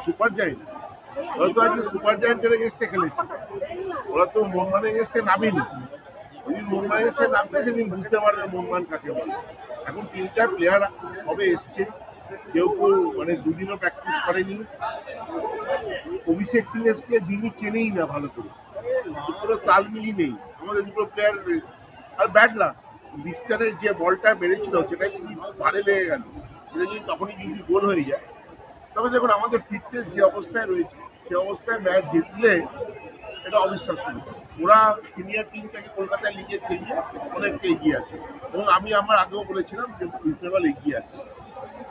Super giant হয়তো আজকে super জায়েন্টের এগেন্সটে খেলেছে, ওরা তো মোহনবাগানের এগেন্সটে নামেনি। যদি মোহনবাগানের এগেন্সটে নামতে সেদিন বুঝতে পারবে মোহনবাগান কাকে বলে। এখন 3-4 প্লেয়ার হবে এসছে, কেউ কেউ মানে দুদিনও প্র্যাকটিস করেনি। অভিষেক সিংকে যিনি চেনেই না ভালো করে, কোনো তাল মিলি নেই আমাদের দুটো প্লেয়ার। আর ব্যাড লাক, বিস্টারের যে বলটা মেরেছিল সেটা যদি ভারে লেগে গেল, সেটা যদি তখনই যদি গোল হয়ে যায়, তবে দেখুন আমাদের ফিটনেস যে অবস্থায় রয়েছে সে অবস্থায় ম্যাচ জিতলে এটা অবিশ্বাস্য। ওরা সিনিয়র টিমটাকে কলকাতায় লিগে খেলিয়ে অনেকটা এগিয়ে আছে, এবং আমি আমার আগেও বলেছিলাম যে রিজনেবল এগিয়ে আছে।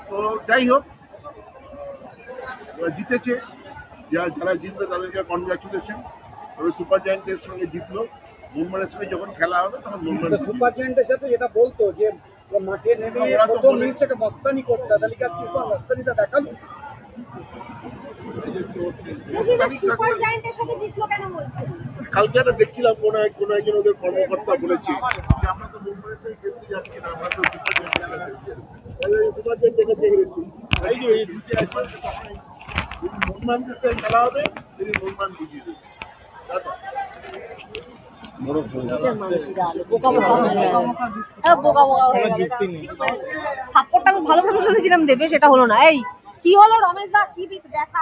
তো যাই হোক, জিতেছে, যারা জিতবে তাদেরকে কনগ্রাচুলেশন। তবে সুপার জায়েন্টের সঙ্গে জিতলো, মোহনবাগানের সঙ্গে যখন খেলা হবে তখন মোহনবাগান সুপার জায়েন্টের সাথে যেটা বলতো যে মাঠে নেমে প্রথম মিনিট থেকে মস্তানি করতে, তালিকা মস্তানিটা দেখালো। কালকে একটা দেখছিলাম কোনো একজন ওদের কর্মকর্তা বলেছে যে আমরা তো মুম্বাইয়ের থেকে খেলতে যাচ্ছি না, আমরা তো সুপার জায়েন্ট দেখে গেছি। এই যে এই দুটি একবার মোহনবাগানের সাথে খেলা হবে, তিনি মোহনবাগান বুঝিয়ে দেবে। থাপ্পড়টা আমি ভালো করে ভেবেছিলাম দেবে, সেটা হলো না। এই কি হলো রমেশ দা, কি দেখা